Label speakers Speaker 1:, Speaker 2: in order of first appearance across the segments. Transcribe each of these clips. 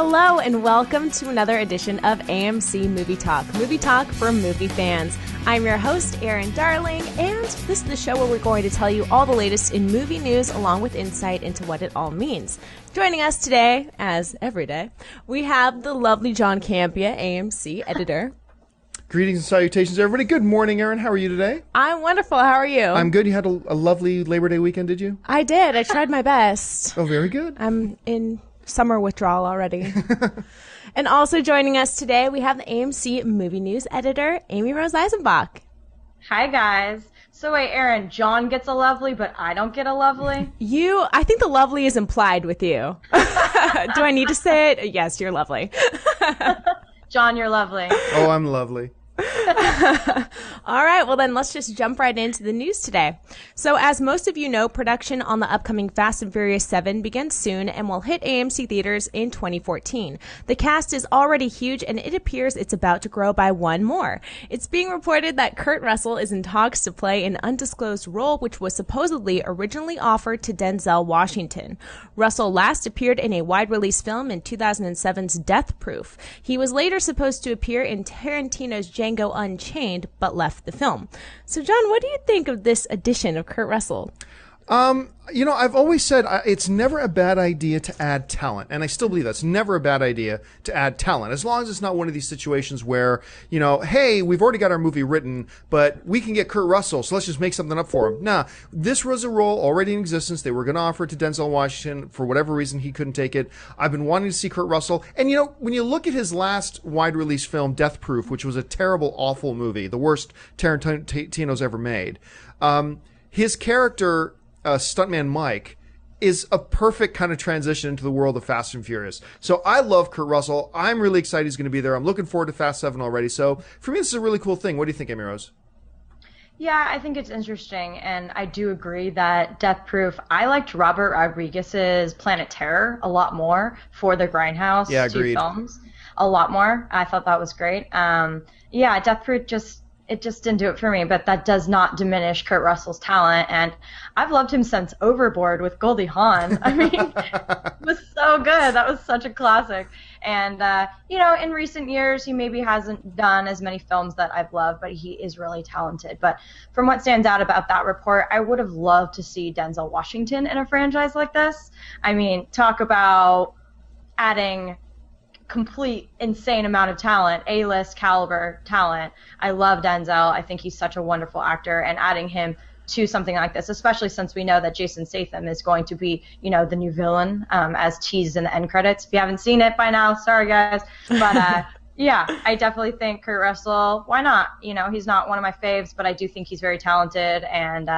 Speaker 1: Hello and welcome to another edition of AMC Movie Talk for movie fans. I'm your host, Erin Darling, and this is the show where we're going to tell you all the latest in movie news along with insight into what it all means. Joining us today, as every day, we have the lovely John Campea, AMC editor.
Speaker 2: Greetings and salutations, everybody. Good morning, Erin. How are you today?
Speaker 1: I'm wonderful. How are you?
Speaker 2: I'm good. You had a lovely Labor Day weekend, did you?
Speaker 1: I did. I tried my best.
Speaker 2: Oh, very good.
Speaker 1: I'm in summer withdrawal already. And also joining us today, we have the AMC Movie News editor, Amy Rose Eisenbach.
Speaker 3: Hi, guys. So wait, Erin, John gets a lovely, but I don't get a lovely?
Speaker 1: I think the lovely is implied with you. Do I need to say it? Yes, you're lovely.
Speaker 3: John, you're lovely.
Speaker 2: Oh, I'm lovely.
Speaker 1: All right, well then let's just jump right into the news today. So as most of you know, production on the upcoming Fast and Furious 7 begins soon and will hit AMC theaters in 2014. The cast is already huge and it appears it's about to grow by one more. It's being reported that Kurt Russell is in talks to play an undisclosed role which was supposedly originally offered to Denzel Washington. Russell last appeared in a wide-release film in 2007's Death Proof. He was later supposed to appear in Tarantino's Django Unchained, but left the film. So, John, what do you think of this addition of Kurt Russell?
Speaker 2: I've always said it's never a bad idea to add talent, and I still believe that's never a bad idea to add talent, as long as it's not one of these situations where, hey, we've already got our movie written, but we can get Kurt Russell, so let's just make something up for him. Nah, this was a role already in existence. They were going to offer it to Denzel Washington. For whatever reason, he couldn't take it. I've been wanting to see Kurt Russell, and when you look at his last wide-release film, Death Proof, which was a terrible, awful movie, the worst Tarantino's ever made, his character, Stuntman Mike, is a perfect kind of transition into the world of Fast and Furious. So I love Kurt Russell. I'm really excited he's going to be there. I'm looking forward to Fast 7 already. So for me, this is a really cool thing. What do you think, Amy Rose?
Speaker 3: Yeah, I think it's interesting, and I do agree that Death Proof, I liked Robert Rodriguez's Planet Terror a lot more for the Grindhouse two films. A lot more. I thought that was great. Death Proof it just didn't do it for me, but that does not diminish Kurt Russell's talent, and I've loved him since Overboard with Goldie Hawn. I mean, it was so good. That was such a classic. And, in recent years, he maybe hasn't done as many films that I've loved, but he is really talented. But from what stands out about that report, I would have loved to see Denzel Washington in a franchise like this. I mean, talk about adding complete insane amount of talent, A-list caliber talent. I love Denzel. I think he's such a wonderful actor, and adding him to something like this, especially since we know that Jason Statham is going to be, the new villain, as teased in the end credits. If you haven't seen it by now, sorry guys. But I definitely think Kurt Russell, why not? He's not one of my faves, but I do think he's very talented, and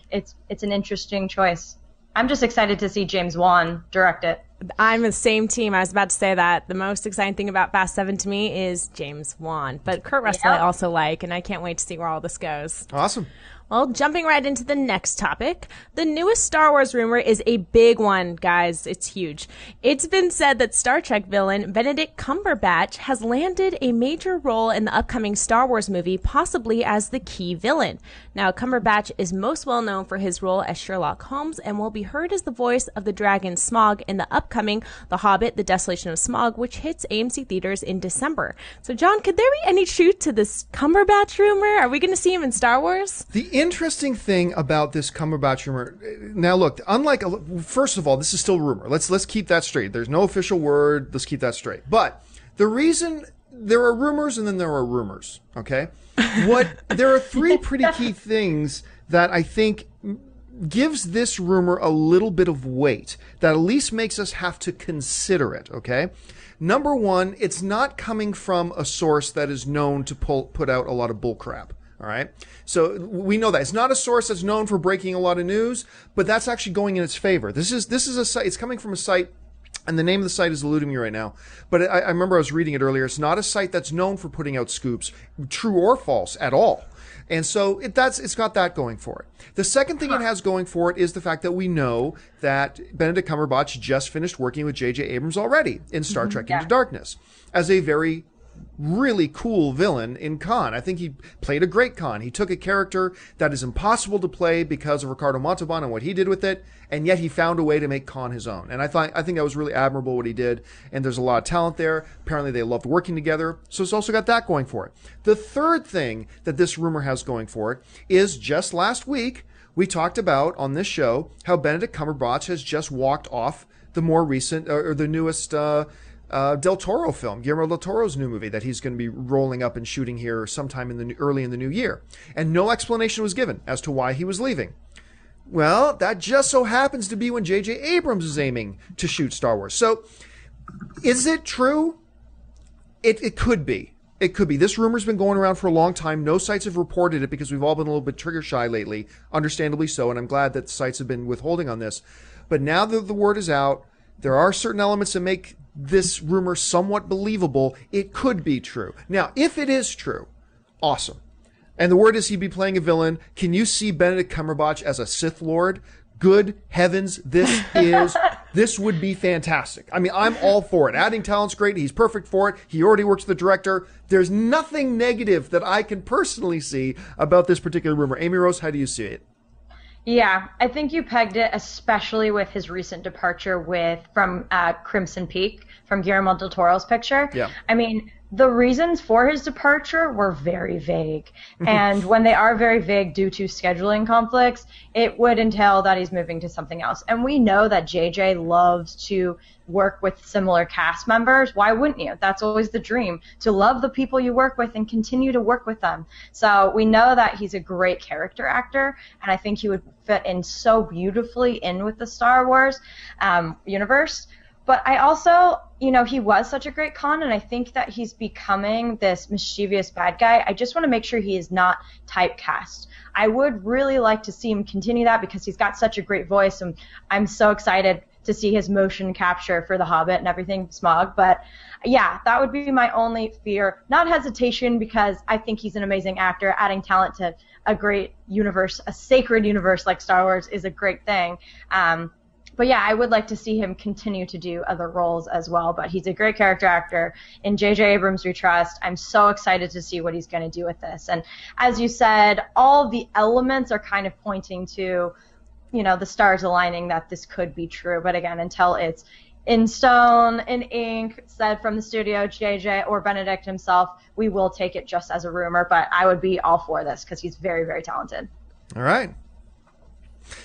Speaker 3: it's an interesting choice. I'm just excited to see James Wan direct it.
Speaker 1: I'm the same team. I was about to say that. The most exciting thing about Fast 7 to me is James Wan. But Kurt Russell I also like, and I can't wait to see where all this goes.
Speaker 2: Awesome.
Speaker 1: Well, jumping right into the next topic, the newest Star Wars rumor is a big one, guys. It's huge. It's been said that Star Trek villain Benedict Cumberbatch has landed a major role in the upcoming Star Wars movie, possibly as the key villain. Now, Cumberbatch is most well known for his role as Sherlock Holmes and will be heard as the voice of the dragon Smaug in the upcoming The Hobbit, The Desolation of Smaug, which hits AMC theaters in December. So, John, could there be any truth to this Cumberbatch rumor? Are we going to see him in Star Wars?
Speaker 2: The interesting thing about this Cumberbatch rumor, now look, first of all, this is still rumor. Let's keep that straight. There's no official word. Let's keep that straight. But the reason there are rumors and then there are rumors, okay? There are three pretty key things that I think gives this rumor a little bit of weight that at least makes us have to consider it, okay? Number one, it's not coming from a source that is known to put out a lot of bullcrap. All right. So we know that it's not a source that's known for breaking a lot of news, but that's actually going in its favor. This is a site. It's coming from a site, and the name of the site is eluding me right now. But I remember I was reading it earlier. It's not a site that's known for putting out scoops, true or false, at all. And so it's got that going for it. The second thing it has going for it is the fact that we know that Benedict Cumberbatch just finished working with J.J. Abrams already in Star Trek Into Darkness as a very really cool villain in Khan. I think he played a great Khan. He took a character that is impossible to play because of Ricardo Montalban and what he did with it, and yet he found a way to make Khan his own. And I think that was really admirable what he did, and there's a lot of talent there. Apparently they loved working together, so it's also got that going for it. The third thing that this rumor has going for it is just last week, we talked about on this show how Benedict Cumberbatch has just walked off the more recent, or the newest Del Toro film, Guillermo del Toro's new movie that he's going to be rolling up and shooting here sometime early in the new year. And no explanation was given as to why he was leaving. Well, that just so happens to be when J.J. Abrams is aiming to shoot Star Wars. So, is it true? It could be. It could be. This rumor's been going around for a long time. No sites have reported it because we've all been a little bit trigger shy lately, understandably so, and I'm glad that sites have been withholding on this. But now that the word is out, there are certain elements that make this rumor somewhat believable. It could be true. Now, if it is true, awesome. And the word is he'd be playing a villain. Can you see Benedict Cumberbatch as a Sith Lord? Good heavens, this would be fantastic. I mean, I'm all for it. Adding talent's great. He's perfect for it. He already works with the director. There's nothing negative that I can personally see about this particular rumor. Amy Rose, how do you see it?
Speaker 3: Yeah, I think you pegged it, especially with his recent departure from Crimson Peak, from Guillermo del Toro's picture.
Speaker 2: Yeah.
Speaker 3: I mean, the reasons for his departure were very vague. And when they are very vague due to scheduling conflicts, it would entail that he's moving to something else. And we know that JJ loves to work with similar cast members. Why wouldn't you? That's always the dream, to love the people you work with and continue to work with them. So we know that he's a great character actor, and I think he would fit in so beautifully in with the Star Wars universe. But I also, he was such a great Khan, and I think that he's becoming this mischievous bad guy. I just want to make sure he is not typecast. I would really like to see him continue that because he's got such a great voice, and I'm so excited to see his motion capture for The Hobbit and everything, Smaug. But yeah, that would be my only fear. Not hesitation, because I think he's an amazing actor. Adding talent to a great universe, a sacred universe like Star Wars, is a great thing. But yeah, I would like to see him continue to do other roles as well. But he's a great character actor. In J.J. Abrams we trust. I'm so excited to see what he's going to do with this. And as you said, all the elements are kind of pointing to, the stars aligning that this could be true. But again, until it's in stone, in ink, said from the studio, J.J. or Benedict himself, we will take it just as a rumor. But I would be all for this because he's very, very talented.
Speaker 2: All right.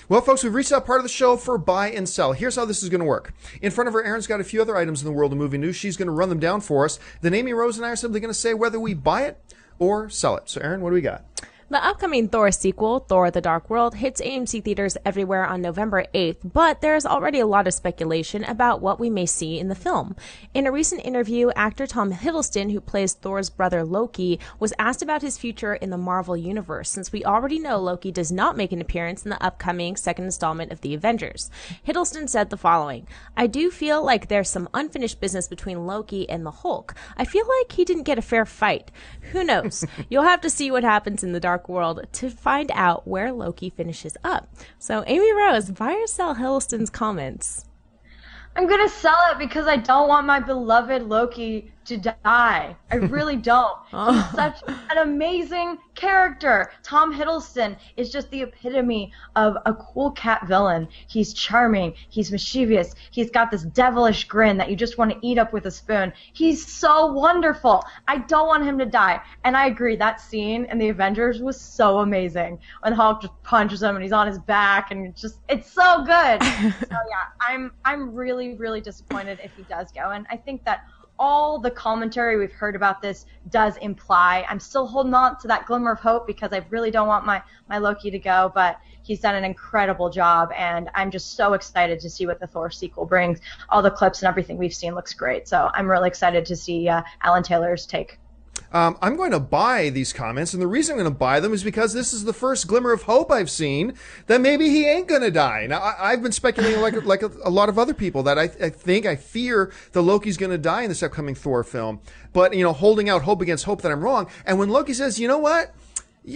Speaker 2: Well, folks, we've reached that part of the show for buy and sell. Here's how this is going to work. In front of her, Erin's got a few other items in the world of movie news. She's going to run them down for us. Then Amy Rose and I are simply going to say whether we buy it or sell it. So, Erin, what do we got?
Speaker 1: The upcoming Thor sequel, Thor: The Dark World, hits AMC theaters everywhere on November 8th, but there is already a lot of speculation about what we may see in the film. In a recent interview, actor Tom Hiddleston, who plays Thor's brother Loki, was asked about his future in the Marvel Universe, since we already know Loki does not make an appearance in the upcoming second installment of The Avengers. Hiddleston said the following: "I do feel like there's some unfinished business between Loki and the Hulk. I feel like he didn't get a fair fight. Who knows? You'll have to see what happens in the Dark World to find out where Loki finishes up." So, Amy Rose, buy or sell Hiddleston's comments?
Speaker 3: I'm going to sell it because I don't want my beloved Loki to die. I really don't. He's such an amazing character. Tom Hiddleston is just the epitome of a cool cat villain. He's charming. He's mischievous. He's got this devilish grin that you just want to eat up with a spoon. He's so wonderful. I don't want him to die. And I agree, that scene in The Avengers was so amazing. When Hulk just punches him and he's on his back, and it's so good. So yeah, I'm really, really disappointed if he does go. And I think that all the commentary we've heard about this does imply. I'm still holding on to that glimmer of hope because I really don't want my Loki to go, but he's done an incredible job, and I'm just so excited to see what the Thor sequel brings. All the clips and everything we've seen looks great, so I'm really excited to see Alan Taylor's take.
Speaker 2: I'm going to buy these comments, and the reason I'm going to buy them is because this is the first glimmer of hope I've seen that maybe he ain't going to die. Now, I've been speculating like a lot of other people that I fear that Loki's going to die in this upcoming Thor film. But, holding out hope against hope that I'm wrong. And when Loki says, you know what?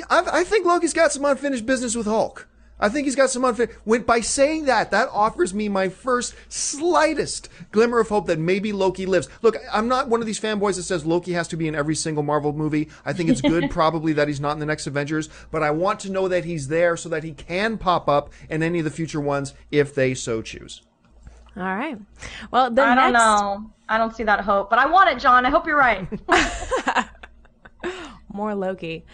Speaker 2: I think Loki's got some unfinished business with Hulk. I think he's got some unfair. By saying that offers me my first slightest glimmer of hope that maybe Loki lives. Look, I'm not one of these fanboys that says Loki has to be in every single Marvel movie. I think it's good probably that he's not in the next Avengers, but I want to know that he's there so that he can pop up in any of the future ones if they so choose.
Speaker 1: All right. Well,
Speaker 3: I don't know. I don't see that hope, but I want it, John. I hope you're right.
Speaker 1: More Loki.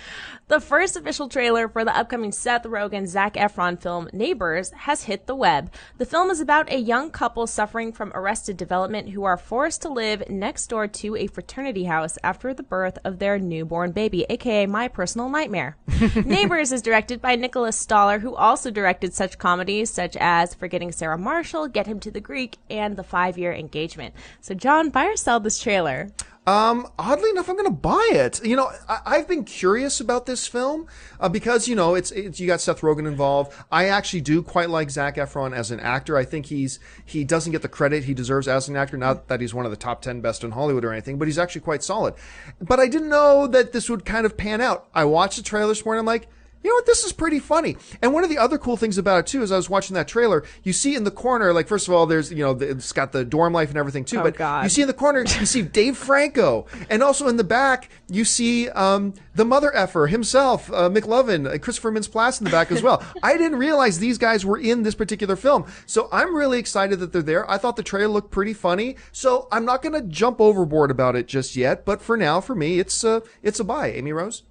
Speaker 1: The first official trailer for the upcoming Seth Rogen, Zac Efron film Neighbors has hit the web. The film is about a young couple suffering from arrested development who are forced to live next door to a fraternity house after the birth of their newborn baby, aka my personal nightmare. Neighbors is directed by Nicholas Stoller, who also directed such comedies such as Forgetting Sarah Marshall, Get Him to the Greek, and The 5-Year Engagement. So John, buy or sell this trailer?
Speaker 2: Oddly enough, I'm going to buy it. You know, I've been curious about this film, because, you know, it's you got Seth Rogen involved. I actually do quite like Zac Efron as an actor. I think he doesn't get the credit he deserves as an actor. Not that he's one of the top 10 best in Hollywood or anything, but he's actually quite solid. But I didn't know that this would kind of pan out. I watched the trailer this morning. I'm like, you know what, this is pretty funny. And one of the other cool things about it, too, is I was watching that trailer, you see in the corner, like, first of all, there's, you know, it's got the dorm life and everything, too. But
Speaker 1: God.
Speaker 2: You see in the corner, you see Dave Franco. And also in the back, you see the mother effer himself, McLovin, Christopher Mintz-Plasse in the back as well. I didn't realize these guys were in this particular film. So I'm really excited that they're there. I thought the trailer looked pretty funny. So I'm not going to jump overboard about it just yet. But for now, for me, it's a buy. Amy Rose?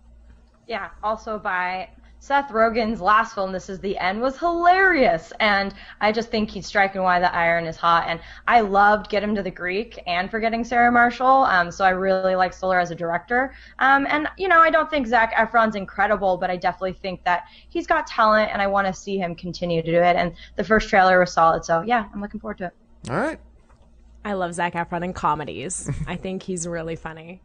Speaker 3: Yeah, also buy. Seth Rogen's last film, This Is the End, was hilarious, and I just think he's striking while the iron is hot, and I loved Get Him to the Greek and Forgetting Sarah Marshall, so I really like Stoller as a director, and, you know, I don't think Zac Efron's incredible, but I definitely think that he's got talent, and I want to see him continue to do it, and the first trailer was solid, so yeah, I'm looking forward to it.
Speaker 2: All right.
Speaker 1: I love Zac Efron in comedies. I think he's really funny.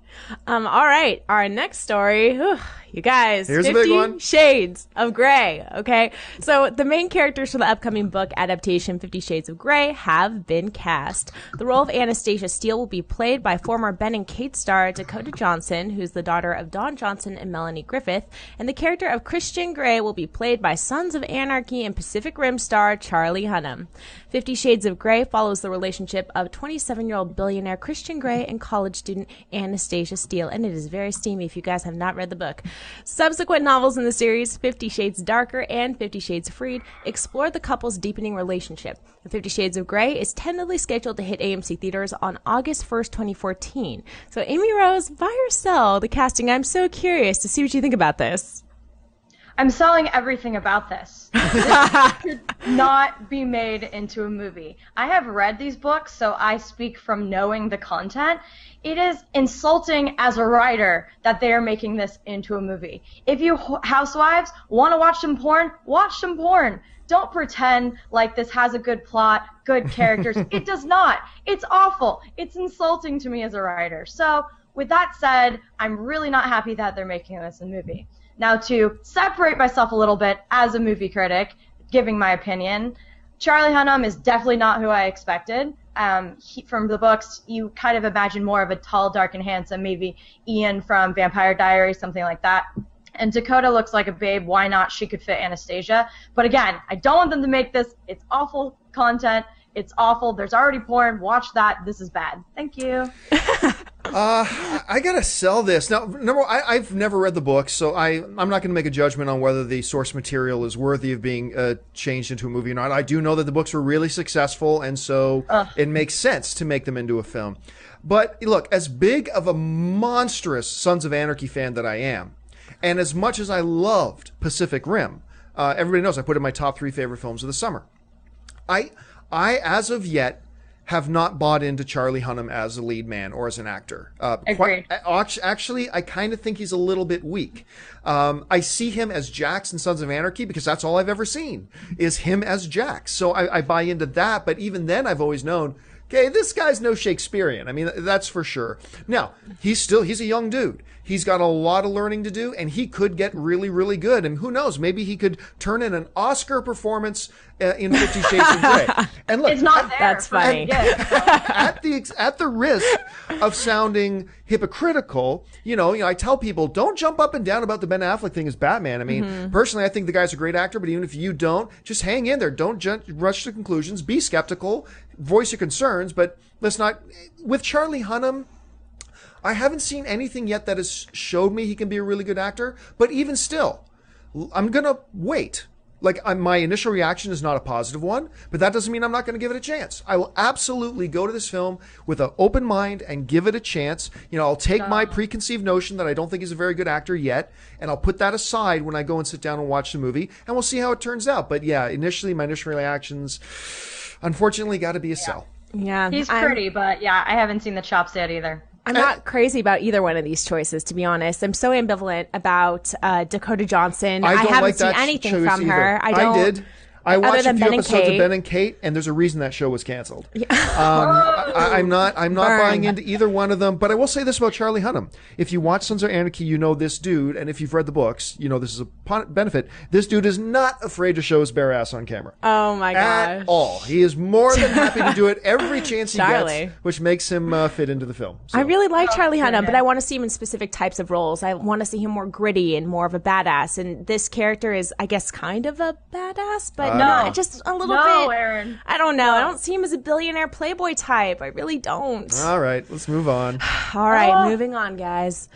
Speaker 1: All right, our next story. Whew, you guys,
Speaker 2: here's
Speaker 1: 50
Speaker 2: a big one.
Speaker 1: Shades of Grey. Okay, so the main characters for the upcoming book adaptation, 50 Shades of Grey, have been cast. The role of Anastasia Steele will be played by former Ben and Kate star Dakota Johnson, who's the daughter of Don Johnson and Melanie Griffith, and the character of Christian Grey will be played by Sons of Anarchy and Pacific Rim star Charlie Hunnam. 50 Shades of Grey follows the relationship of 27-year-old billionaire Christian Grey and college student Anastasia Steele, and it is very steamy if you guys have not read the book. Subsequent novels in the series, 50 Shades Darker and 50 Shades Freed, explore the couple's deepening relationship. 50 Shades of Grey is tentatively scheduled to hit AMC theaters on August 1st, 2014. So Amy Rose, buy or sell the casting? I'm so curious to see what you think about this.
Speaker 3: I'm selling everything about this. This should not be made into a movie. I have read these books, so I speak from knowing the content. It is insulting as a writer that they are making this into a movie. If you housewives want to watch some porn, watch some porn. Don't pretend like this has a good plot, good characters. It does not. It's awful. It's insulting to me as a writer. So with that said, I'm really not happy that they're making this a movie. Now, to separate myself a little bit as a movie critic, giving my opinion, Charlie Hunnam is definitely not who I expected. From the books, you kind of imagine more of a tall, dark, and handsome, maybe Ian from Vampire Diaries, something like that. And Dakota looks like a babe. Why not? She could fit Anastasia. But again, I don't want them to make this. It's awful content. It's awful. There's already porn. Watch that. This is bad. Thank you.
Speaker 2: I gotta sell this now. Number one, I've never read the book, so I'm not going to make a judgment on whether the source material is worthy of being changed into a movie or not. I do know that the books were really successful, and so it makes sense to make them into a film. But look, as big of a monstrous Sons of Anarchy fan that I am, and as much as I loved Pacific Rim, everybody knows I put it in my top 3 favorite films of the summer. I as of yet have not bought into Charlie Hunnam as a lead man or as an actor.
Speaker 3: Agreed.
Speaker 2: Actually, I kind of think he's a little bit weak. I see him as Jax in Sons of Anarchy because that's all I've ever seen is him as Jax. So I buy into that. But even then, I've always known Okay, this guy's no Shakespearean. I mean, that's for sure. Now, he's a young dude. He's got a lot of learning to do, and he could get really, really good. And who knows, maybe he could turn in an Oscar performance in 50 Shades of Grey. And look,
Speaker 3: it's not there.
Speaker 1: That's funny.
Speaker 2: At the risk of sounding hypocritical, I tell people, don't jump up and down about the Ben Affleck thing as Batman. I mean, personally, I think the guy's a great actor, but even if you don't, just hang in there. Don't rush to conclusions. Be skeptical. Voice your concerns, but let's not. With Charlie Hunnam, I haven't seen anything yet that has showed me he can be a really good actor, but even still, I'm going to wait. Like, my initial reaction is not a positive one, but that doesn't mean I'm not going to give it a chance. I will absolutely go to this film with an open mind and give it a chance. I'll take my preconceived notion that I don't think he's a very good actor yet, and I'll put that aside when I go and sit down and watch the movie, and we'll see how it turns out. But yeah, my initial reactions, unfortunately, got to be a sell.
Speaker 1: Yeah.
Speaker 3: He's pretty, but yeah, I haven't seen the chops yet either.
Speaker 1: I'm not crazy about either one of these choices, to be honest. I'm so ambivalent about Dakota Johnson. I haven't seen anything from her.
Speaker 2: I did. I watched a few episodes of Ben and Kate, and there's a reason that show was canceled. Yeah. I'm not buying into either one of them, but I will say this about Charlie Hunnam. If you watch Sons of Anarchy, you know this dude, and if you've read the books, you know this is a benefit. This dude is not afraid to show his bare ass on camera.
Speaker 1: Oh my gosh.
Speaker 2: At all. He is more than happy to do it every chance he gets, which makes him fit into the film. So.
Speaker 1: I really like Charlie Hunnam, but I want to see him in specific types of roles. I want to see him more gritty and more of a badass, and this character is, I guess, kind of a badass, but not just a little bit.
Speaker 3: Aaron.
Speaker 1: I don't know. I don't see him as a billionaire playboy type. I really don't.
Speaker 2: All right, let's move on.
Speaker 1: All right, moving on, guys.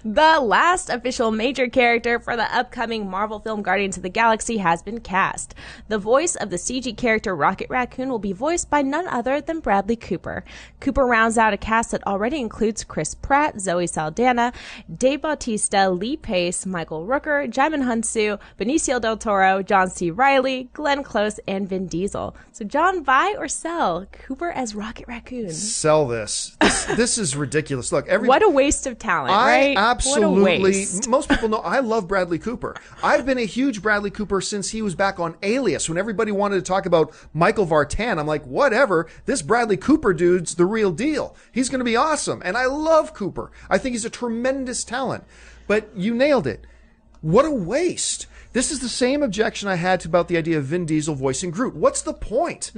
Speaker 1: The last official major character for the upcoming Marvel film Guardians of the Galaxy has been cast. The voice of the CG character Rocket Raccoon will be voiced by none other than Bradley Cooper. Cooper rounds out a cast that already includes Chris Pratt, Zoe Saldana, Dave Bautista, Lee Pace, Michael Rooker, Jaimin Hunsu, Benicio del Toro, John C. Reilly, Glenn Close, and Vin Diesel. So, John, buy or sell Cooper as Rocket Raccoon?
Speaker 2: Sell this. This is ridiculous. Look,
Speaker 1: what a waste of talent, right?
Speaker 2: Absolutely.
Speaker 1: What a waste.
Speaker 2: Most people know I love Bradley Cooper. I've been a huge Bradley Cooper since he was back on Alias. When everybody wanted to talk about Michael Vartan, I'm like, whatever. This Bradley Cooper dude's the real deal. He's going to be awesome. And I love Cooper. I think he's a tremendous talent. But you nailed it. What a waste. This is the same objection I had about the idea of Vin Diesel voicing Groot. What's the point?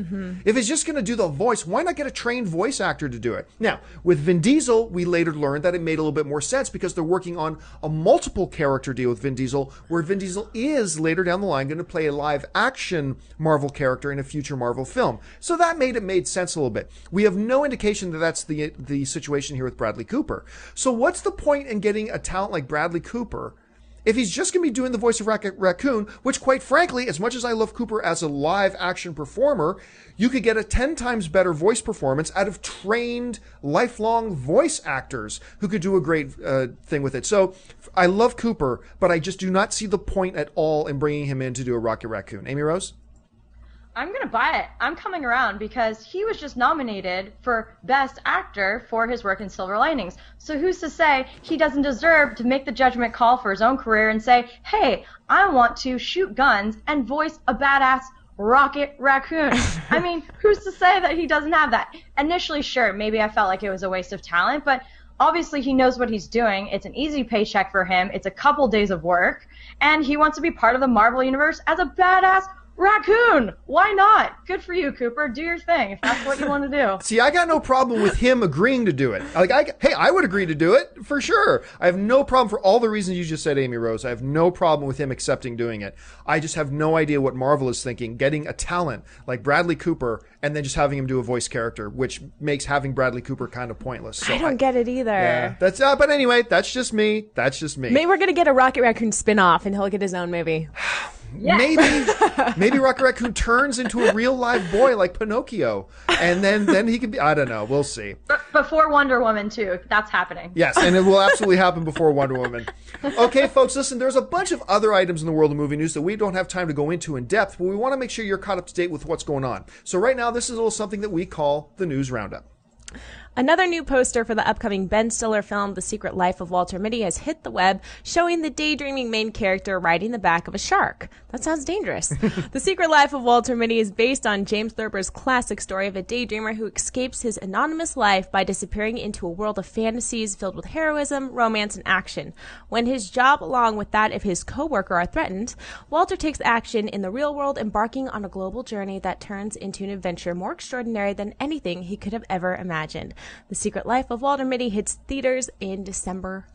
Speaker 2: If he's just going to do the voice, why not get a trained voice actor to do it? Now, with Vin Diesel, we later learned that it made a little bit more sense because they're working on a multiple character deal with Vin Diesel, where Vin Diesel is later down the line going to play a live action Marvel character in a future Marvel film. So that made sense a little bit. We have no indication that that's the situation here with Bradley Cooper. So what's the point in getting a talent like Bradley Cooper if he's just going to be doing the voice of Rocket Raccoon, which quite frankly, as much as I love Cooper as a live action performer, you could get a 10 times better voice performance out of trained lifelong voice actors who could do a great thing with it. So I love Cooper, but I just do not see the point at all in bringing him in to do a Rocket Raccoon. Amy Rose?
Speaker 3: I'm going to buy it. I'm coming around because he was just nominated for Best Actor for his work in Silver Linings. So who's to say he doesn't deserve to make the judgment call for his own career and say, hey, I want to shoot guns and voice a badass Rocket Raccoon. I mean, who's to say that he doesn't have that? Initially, sure, maybe I felt like it was a waste of talent, but obviously he knows what he's doing. It's an easy paycheck for him. It's a couple days of work, and he wants to be part of the Marvel Universe as a badass Raccoon. Why not? Good for you, Cooper. Do your thing if that's what you want to do.
Speaker 2: See, I got no problem with him agreeing to do it. I would agree to do it for sure. I have no problem for all the reasons you just said, Amy Rose. I have no problem with him accepting doing it. I just have no idea what Marvel is thinking, getting a talent like Bradley Cooper and then just having him do a voice character, which makes having Bradley Cooper kind of pointless. So
Speaker 1: I don't get it either.
Speaker 2: Yeah, that's but anyway, that's just me.
Speaker 1: Maybe we're gonna get a Rocket Raccoon spin-off and he'll get his own movie.
Speaker 3: Yeah.
Speaker 2: Maybe Rocket Raccoon turns into a real live boy like Pinocchio, and then he could be. I don't know. We'll see.
Speaker 3: Before Wonder Woman too, that's happening.
Speaker 2: Yes, and it will absolutely happen before Wonder Woman. Okay, folks, listen. There's a bunch of other items in the world of movie news that we don't have time to go into in depth, but we want to make sure you're caught up to date with what's going on. So right now, this is a little something that we call the News Roundup.
Speaker 1: Another new poster for the upcoming Ben Stiller film, The Secret Life of Walter Mitty, has hit the web, showing the daydreaming main character riding the back of a shark. That sounds dangerous. The Secret Life of Walter Mitty is based on James Thurber's classic story of a daydreamer who escapes his anonymous life by disappearing into a world of fantasies filled with heroism, romance, and action. When his job, along with that of his co-worker, are threatened, Walter takes action in the real world, embarking on a global journey that turns into an adventure more extraordinary than anything he could have ever imagined. The Secret Life of Walter Mitty hits theaters in December.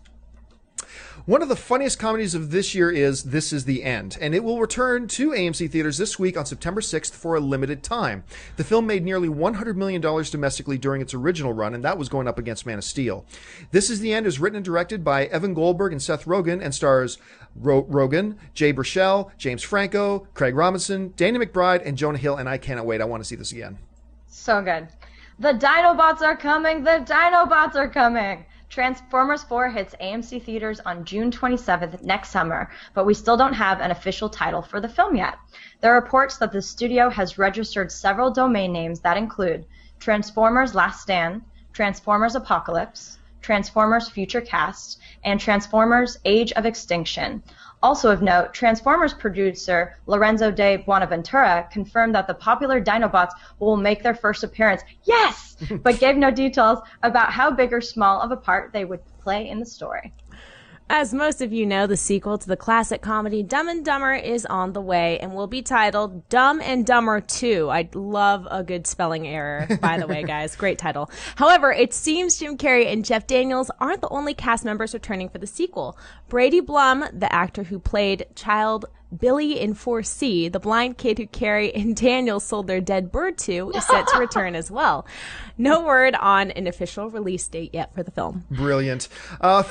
Speaker 2: One of the funniest comedies of this year is This Is the End, and it will return to AMC theaters this week on September 6th for a limited time. The film made nearly $100 million domestically during its original run, and that was going up against Man of Steel. This Is the End is written and directed by Evan Goldberg and Seth Rogen and stars Rogen, Jay Baruchel, James Franco, Craig Robinson, Danny McBride, and Jonah Hill, and I cannot wait. I want to see this again.
Speaker 3: So good. The Dinobots are coming! The Dinobots are coming! Transformers 4 hits AMC theaters on June 27th next summer, but we still don't have an official title for the film yet. There are reports that the studio has registered several domain names that include Transformers Last Stand, Transformers Apocalypse, Transformers Future Cast, and Transformers Age of Extinction. Also of note, Transformers producer Lorenzo de Buenaventura confirmed that the popular Dinobots will make their first appearance, yes, but gave no details about how big or small of a part they would play in the story.
Speaker 1: As most of you know, the sequel to the classic comedy Dumb and Dumber is on the way and will be titled Dumb and Dumber 2. I love a good spelling error, by the way, guys. Great title. However, it seems Jim Carrey and Jeff Daniels aren't the only cast members returning for the sequel. Brady Blum, the actor who played child Billy in 4C, the blind kid who Carrey and Daniels sold their dead bird to, is set to return as well. No word on an official release date yet for the film.
Speaker 2: Brilliant.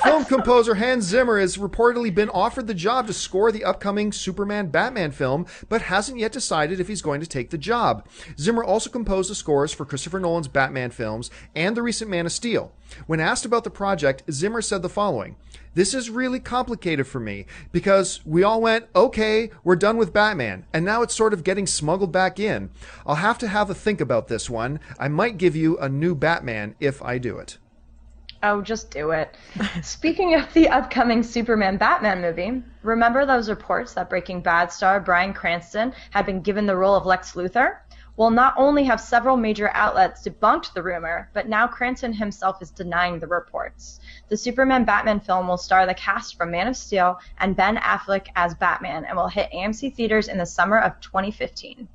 Speaker 2: Film composer Hans Zimmer has reportedly been offered the job to score the upcoming Superman-Batman film, but hasn't yet decided if he's going to take the job. Zimmer also composed the scores for Christopher Nolan's Batman films and the recent Man of Steel. When asked about the project, Zimmer said the following: "This is really complicated for me because we all went, okay, we're done with Batman, and now it's sort of getting smuggled back in. I'll have to have a think about this one. I might give you a new Batman if I do it."
Speaker 3: Oh, just do it. Speaking of the upcoming Superman-Batman movie, remember those reports that Breaking Bad star Bryan Cranston had been given the role of Lex Luthor? Well, not only have several major outlets debunked the rumor, but now Cranston himself is denying the reports. The Superman-Batman film will star the cast from Man of Steel and Ben Affleck as Batman and will hit AMC theaters in the summer of 2015.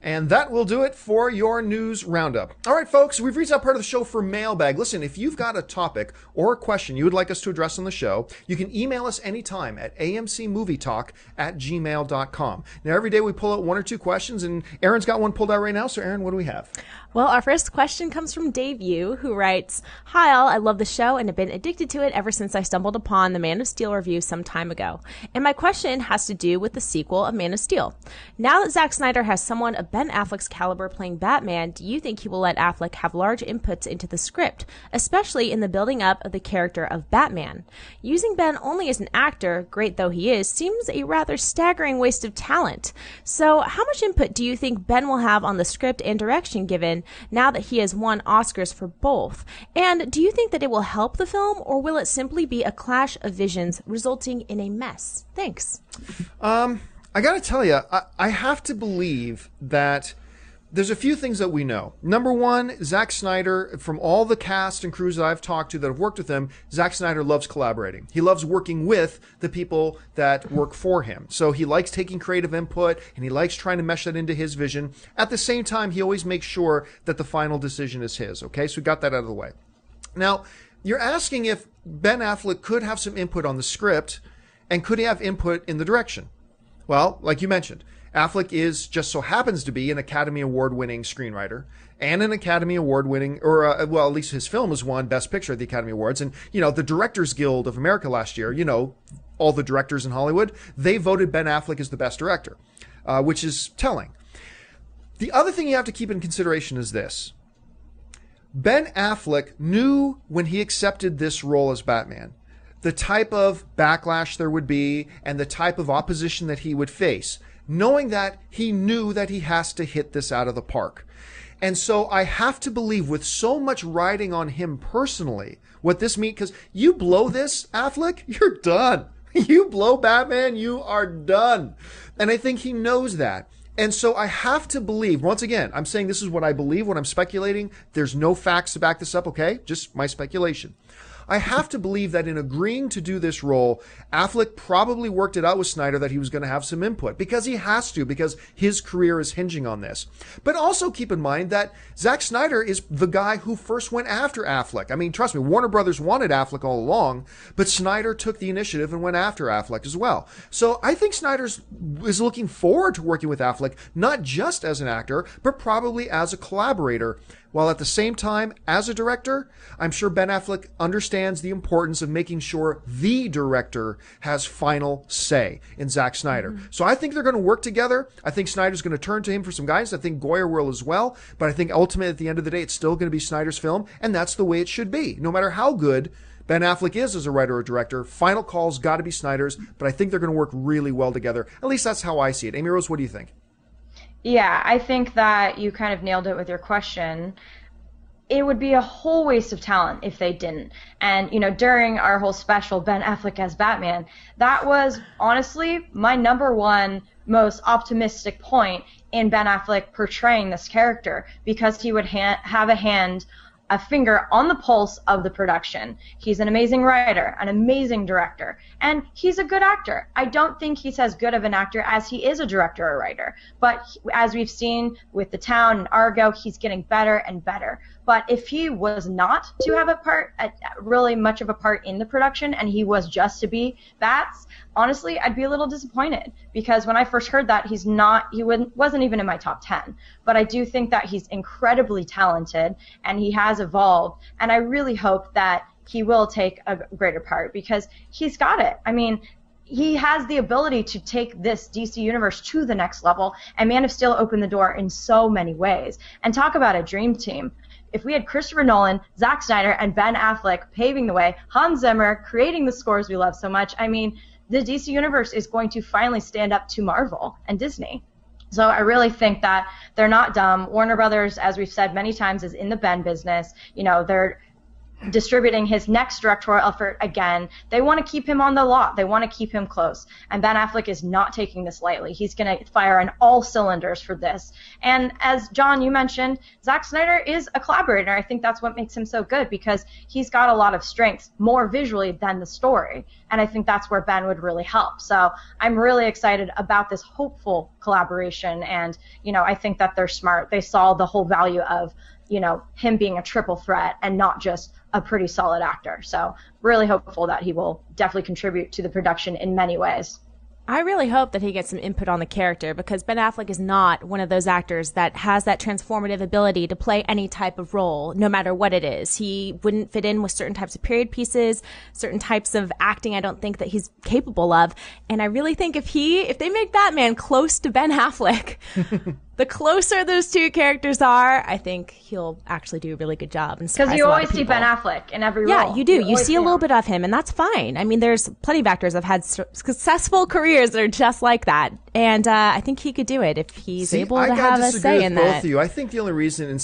Speaker 2: And that will do it for your news roundup. All right, folks, we've reached that part of the show for Mailbag. Listen, if you've got a topic or a question you would like us to address on the show, you can email us anytime at amcmovietalk@gmail.com. Now, every day we pull out one or two questions, and Aaron's got one pulled out right now. So, Aaron, what do we have?
Speaker 1: Well, our first question comes from Dave Yu, who writes, "Hi all, I love the show and have been addicted to it ever since I stumbled upon the Man of Steel review some time ago. And my question has to do with the sequel of Man of Steel. Now that Zack Snyder has someone of Ben Affleck's caliber playing Batman, do you think he will let Affleck have large inputs into the script, especially in the building up of the character of Batman? Using Ben only as an actor, great though he is, seems a rather staggering waste of talent. So how much input do you think Ben will have on the script and direction given now that he has won Oscars for both? And do you think that it will help the film, or will it simply be a clash of visions resulting in a mess? Thanks."
Speaker 2: I got to tell you, I have to believe that there's a few things that we know. Number one, Zack Snyder, from all the cast and crews that I've talked to that have worked with him, Zack Snyder loves collaborating. He loves working with the people that work for him. So he likes taking creative input, and he likes trying to mesh that into his vision. At the same time, he always makes sure that the final decision is his. Okay, so we got that out of the way. Now, you're asking if Ben Affleck could have some input on the script, and could he have input in the direction? Well, like you mentioned, Affleck is just so happens to be an Academy Award-winning screenwriter and an Academy Award-winning, or at least his film has won Best Picture at the Academy Awards. And, the Directors Guild of America last year, all the directors in Hollywood, they voted Ben Affleck as the best director, which is telling. The other thing you have to keep in consideration is this. Ben Affleck knew when he accepted this role as Batman the type of backlash there would be and the type of opposition that he would face. knowing that he knew that he has to hit this out of the park. And so I have to believe, with so much riding on him personally, what this means, because you blow this, Affleck, you're done. You blow Batman, you are done. And I think he knows that. And so I have to believe, once again, I'm saying this is what I believe when I'm speculating. There's no facts to back this up, okay? Just my speculation. I have to believe that in agreeing to do this role, Affleck probably worked it out with Snyder that he was going to have some input, because he has to, because his career is hinging on this. But also keep in mind that Zack Snyder is the guy who first went after Affleck. I mean, trust me, Warner Brothers wanted Affleck all along, but Snyder took the initiative and went after Affleck as well. So I think Snyder is looking forward to working with Affleck, not just as an actor, but probably as a collaborator. While at the same time, as a director, I'm sure Ben Affleck understands the importance of making sure the director has final say in Zack Snyder. Mm-hmm. So I think they're going to work together. I think Snyder's going to turn to him for some guidance. I think Goyer will as well. But I think ultimately, at the end of the day, it's still going to be Snyder's film, and that's the way it should be. No matter how good Ben Affleck is as a writer or director, final call's got to be Snyder's, but I think they're going to work really well together. At least that's how I see it. Amy Rose, what do you think?
Speaker 3: Yeah, I think that you kind of nailed it with your question. It would be a whole waste of talent if they didn't. And, during our whole special, Ben Affleck as Batman, that was honestly my number one most optimistic point in Ben Affleck portraying this character, because he would have a finger on the pulse of the production. He's an amazing writer, an amazing director, and he's a good actor. I don't think he's as good of an actor as he is a director or writer, but as we've seen with The Town and Argo, he's getting better and better. But if he was not to have really much of a part in the production, and he was just to be Bats, honestly, I'd be a little disappointed, because when I first heard that, he wasn't even in my top 10. But I do think that he's incredibly talented, and he has evolved, and I really hope that he will take a greater part, because he's got it. I mean, he has the ability to take this DC universe to the next level, and Man of Steel opened the door in so many ways. And talk about a dream team. If we had Christopher Nolan, Zack Snyder, and Ben Affleck paving the way, Hans Zimmer creating the scores we love so much, I mean, the DC universe is going to finally stand up to Marvel and Disney. So I really think that they're not dumb. Warner Brothers, as we've said many times, is in the Ben business. They're distributing his next directorial effort again. They want to keep him on the lot. They want to keep him close. And Ben Affleck is not taking this lightly. He's going to fire on all cylinders for this. And as John, you mentioned, Zack Snyder is a collaborator. I think that's what makes him so good, because he's got a lot of strengths, more visually than the story. And I think that's where Ben would really help. So I'm really excited about this hopeful collaboration. And, I think that they're smart. They saw the whole value of, him being a triple threat and not just a pretty solid actor. So really hopeful that he will definitely contribute to the production in many ways.
Speaker 1: I really hope that he gets some input on the character, because Ben Affleck is not one of those actors that has that transformative ability to play any type of role, no matter what it is. He wouldn't fit in with certain types of period pieces, certain types of acting I don't think that he's capable of. And I really think if they make Batman close to Ben Affleck, the closer those two characters are, I think he'll actually do a really good job.
Speaker 3: Because you always see Ben Affleck in every role.
Speaker 1: Yeah, you do. You see a little bit of him, and that's fine. I mean, there's plenty of actors that have had successful careers that are just like that. And I think he could do it if he's able to have a say in that.
Speaker 2: Both of you. I think the only reason in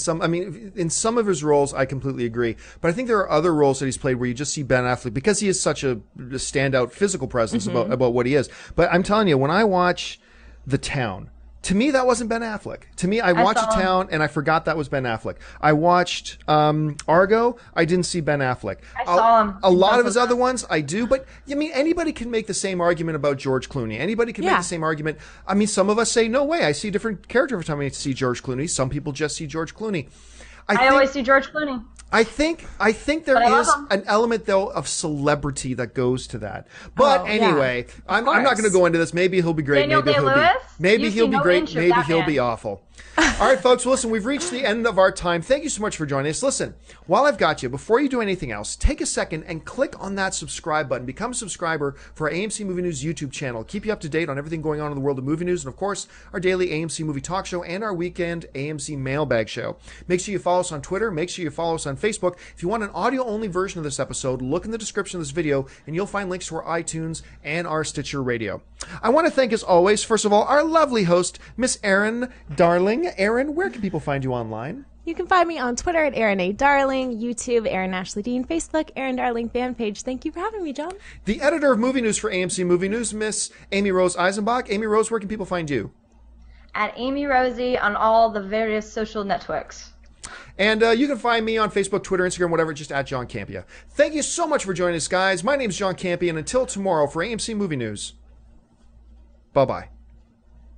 Speaker 2: some of his roles, I completely agree. But I think there are other roles that he's played where you just see Ben Affleck, because he is such a standout physical presence about what he is. But I'm telling you, when I watch The Town, to me, that wasn't Ben Affleck. To me, I watched The Town, and I forgot that was Ben Affleck. I watched Argo. I didn't see Ben Affleck.
Speaker 3: I saw him.
Speaker 2: A lot of his other ones, I do. But, anybody can make the same argument about George Clooney. Anybody can make the same argument. I mean, some of us say, no way. I see a different character every time I see George Clooney. Some people just see George Clooney.
Speaker 3: I always see George Clooney.
Speaker 2: I think there is an element, though, of celebrity that goes to that. But anyway, I'm not going to go into this. Maybe he'll be great.
Speaker 3: Maybe he'll be
Speaker 2: great. Maybe he'll be awful. All right, folks. Well, listen, we've reached the end of our time. Thank you so much for joining us. Listen, while I've got you, before you do anything else, take a second and click on that subscribe button. Become a subscriber for our AMC Movie News YouTube channel. Keep you up to date on everything going on in the world of movie news, and of course, our daily AMC Movie Talk show and our weekend AMC Mailbag show. Make sure you follow us on Twitter. Make sure you follow us on Facebook. If you want an audio-only version of this episode, look in the description of this video, and you'll find links to our iTunes and our Stitcher Radio. I want to thank, as always, first of all, our lovely host, Miss Erin Darling. Erin, where can people find you online?
Speaker 1: You can find me on Twitter at Erin A. Darling, YouTube, Erin Ashley Dean, Facebook, Erin Darling fan page. Thank you for having me, John.
Speaker 2: The editor of movie news for AMC Movie News, Miss Amy Rose Eisenbach. Amy Rose, where can people find you?
Speaker 3: At Amy Rosie on all the various social networks.
Speaker 2: And you can find me on Facebook, Twitter, Instagram, whatever, just at John Campea. Thank you so much for joining us, guys. My name is John Campea, and until tomorrow for AMC Movie News, bye-bye.